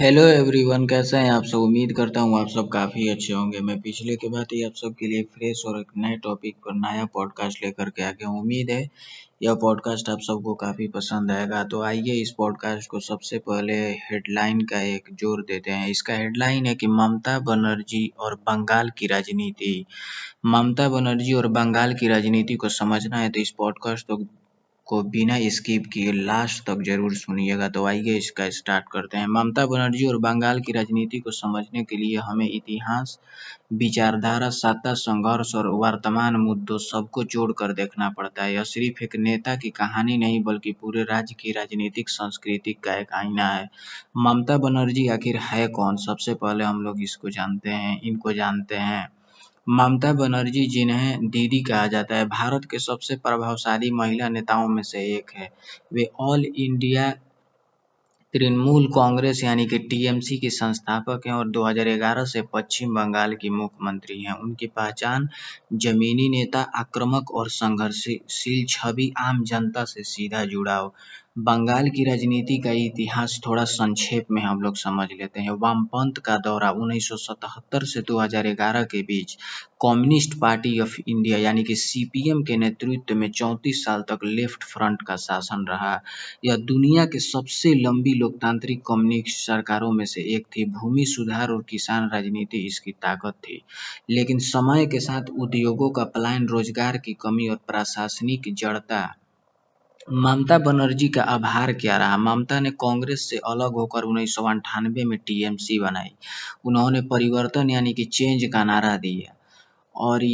Hello everyone, कैसे हैं आप सब। उम्मीद करता हूँ आप सब काफ़ी अच्छे होंगे। मैं पिछले के बाद ही आप सब के लिए फ्रेश और एक नए टॉपिक पर नया पॉडकास्ट लेकर के आ गया हूँ। उम्मीद है यह पॉडकास्ट आप सबको काफ़ी पसंद आएगा। तो आइए इस पॉडकास्ट को सबसे पहले हेडलाइन का एक जोर देते हैं। इसका हेडलाइन है कि ममता बनर्जी और बंगाल की राजनीति। ममता बनर्जी और बंगाल की राजनीति को समझना है तो इस पॉडकास्ट को बिना स्किप किए लास्ट तक जरूर सुनिएगा। तो आइए इसका स्टार्ट करते हैं। ममता बनर्जी और बंगाल की राजनीति को समझने के लिए हमें इतिहास, विचारधारा, सत्ता संघर्ष और वर्तमान मुद्दों सबको जोड़कर देखना पड़ता है। यह सिर्फ एक नेता की कहानी नहीं बल्कि पूरे राज्य की राजनीतिक संस्कृति का एक आईना है। ममता बनर्जी आखिर है कौन? सबसे पहले हम लोग इनको जानते हैं। ममता बनर्जी, जिन्हें दीदी कहा जाता है, भारत के सबसे प्रभावशाली महिला नेताओं में से एक है। वे ऑल इंडिया तृणमूल कांग्रेस यानी कि टीएमसी की संस्थापक हैं और 2011 से पश्चिम बंगाल की मुख्यमंत्री हैं। उनकी पहचान जमीनी नेता, आक्रामक और संघर्षशील छवि, आम जनता से सीधा जुड़ाव। बंगाल की राजनीति का इतिहास थोड़ा संक्षेप में हम लोग समझ लेते हैं। वामपंथ का दौरा 1977 से 2011 के बीच कम्युनिस्ट पार्टी ऑफ इंडिया यानी कि सीपीएम के नेतृत्व में 34 साल तक लेफ्ट फ्रंट का शासन रहा। यह दुनिया के सबसे लंबी लोकतांत्रिक कम्युनिस्ट सरकारों में से एक थी। भूमि सुधार और किसान राजनीति इसकी ताकत थी। लेकिन समय के साथ उद्योगों का पलायन, रोजगार की कमी और प्रशासनिक जड़ता। ममता बनर्जी का आभार क्या रहा? ममता ने कांग्रेस से अलग होकर 1998 में टीएमसी बनाई। उन्होंने परिवर्तन यानी कि चेंज का नारा दिया और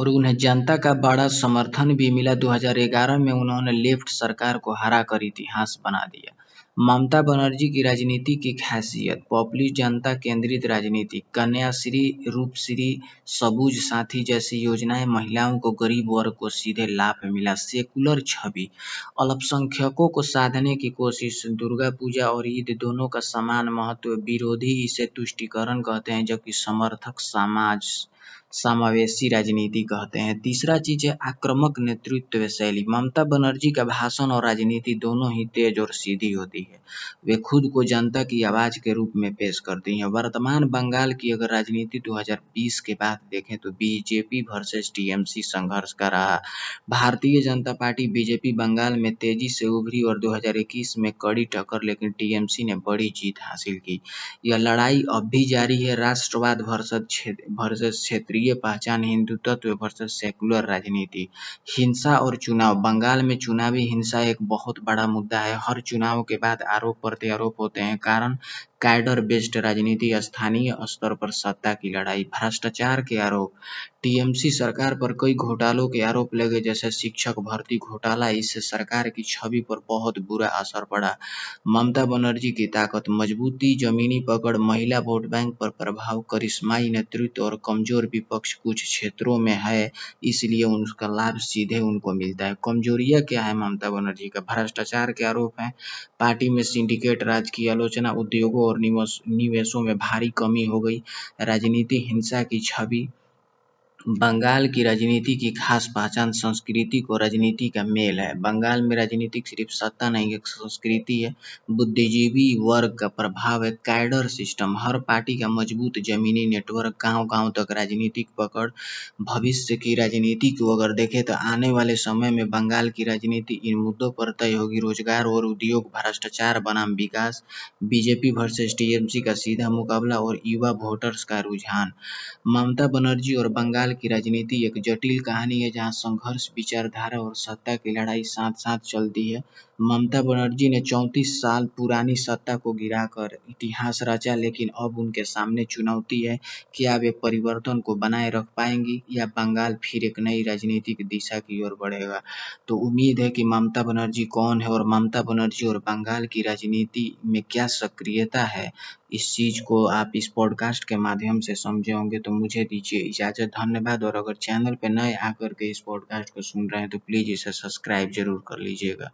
उन्हें जनता का बड़ा समर्थन भी मिला। 2011 में उन्होंने लेफ्ट सरकार को हराकर इतिहास बना दिया। ममता बनर्जी की राजनीति की खासियत: पॉपुलिस्ट, जनता केंद्रित राजनीति। कन्याश्री, रूपश्री, सबुज साथी जैसी योजनाएं महिलाओं को, गरीब वर्ग को सीधे लाभ मिला। सेकुलर छवि: अल्पसंख्यकों को साधने की कोशिश। दुर्गा पूजा और ईद दोनों का समान महत्व। विरोधी इसे तुष्टीकरण कहते हैं जबकि समर्थक समावेशी राजनीति कहते हैं। तीसरा चीज है आक्रामक नेतृत्व शैली। ममता बनर्जी का भाषण और राजनीति दोनों ही तेज और सीधी होती है। वे खुद को जनता की आवाज के रूप में पेश करती हैं। वर्तमान बंगाल की अगर राजनीति 2020 के बाद देखें तो बीजेपी वर्सेस टीएमसी संघर्ष का रहा। भारतीय जनता पार्टी बीजेपी बंगाल में तेजी से उभरी और 2021 में कड़ी टक्कर, लेकिन टीएमसी ने बड़ी जीत हासिल की। यह लड़ाई अब भी जारी है। राष्ट्रवाद वर्सेस क्षेत्रीय पहचान, हिंदुत्व वर्सेस सेकुलर राजनीति। हिंसा और चुनाव: बंगाल में चुनावी हिंसा एक बहुत बड़ा मुद्दा है। हर चुनाव के बाद आरोप प्रत्यारोप होते हैं। कारण कैडर बेस्ड राजनीति, स्थानीय स्तर पर सत्ता की लड़ाई। भ्रष्टाचार के आरोप: टीएमसी सरकार पर कई घोटालों के आरोप लगे जैसे शिक्षक भर्ती घोटाला। इससे सरकार की छवि पर बहुत बुरा असर पड़ा। ममता बनर्जी की ताकत: मजबूती, जमीनी पकड़, महिला वोट बैंक पर प्रभाव, करिश्माई नेतृत्व और कमजोर विपक्ष कुछ क्षेत्रों में है, इसलिए उसका लाभ सीधे उनको मिलता है। कमजोरियां क्या है ममता बनर्जी का? भ्रष्टाचार के आरोप हैं, पार्टी में सिंडिकेट राज की आलोचना, उद्योगों और निवेशों में भारी कमी हो गई, राजनीति हिंसा की छवि। बंगाल की राजनीति की खास पहचान संस्कृति को राजनीति का मेल है। बंगाल में राजनीति सिर्फ सत्ता नहीं, एक संस्कृति है। बुद्धिजीवी वर्ग का प्रभाव है। कैडर सिस्टम: हर पार्टी का मजबूत जमीनी नेटवर्क, गांव-गांव तक राजनीतिक पकड़। भविष्य की राजनीति को अगर देखें तो आने वाले समय में बंगाल की राजनीति इन मुद्दों पर तय होगी: रोजगार और उद्योग, भ्रष्टाचार बनाम विकास, बीजेपी वर्सेस टीएमसी का सीधा मुकाबला और युवा वोटर्स का रुझान। ममता बनर्जी और बंगाल की राजनीति एक जटिल कहानी है जहां संघर्ष, विचारधारा और सत्ता की लड़ाई साथ-साथ चलती है। ममता बनर्जी ने 34 साल पुरानी सत्ता को गिराकर इतिहास रचा, लेकिन अब उनके सामने चुनौती है, क्या वे परिवर्तन को बनाए रख पाएंगी या बंगाल फिर एक नई राजनीतिक दिशा की ओर बढ़ेगा? तो उम्मीद है कि ममता बनर्जी कौन है और ममता बनर्जी और बंगाल की राजनीति में क्या सक्रियता है, इस चीज़ को आप इस पॉडकास्ट के माध्यम से समझे होंगे। तो मुझे दीजिए इजाज़त। धन्यवाद। और अगर चैनल पे नए आकर के इस पॉडकास्ट को सुन रहे हैं तो प्लीज़ इसे सब्सक्राइब ज़रूर कर लीजिएगा।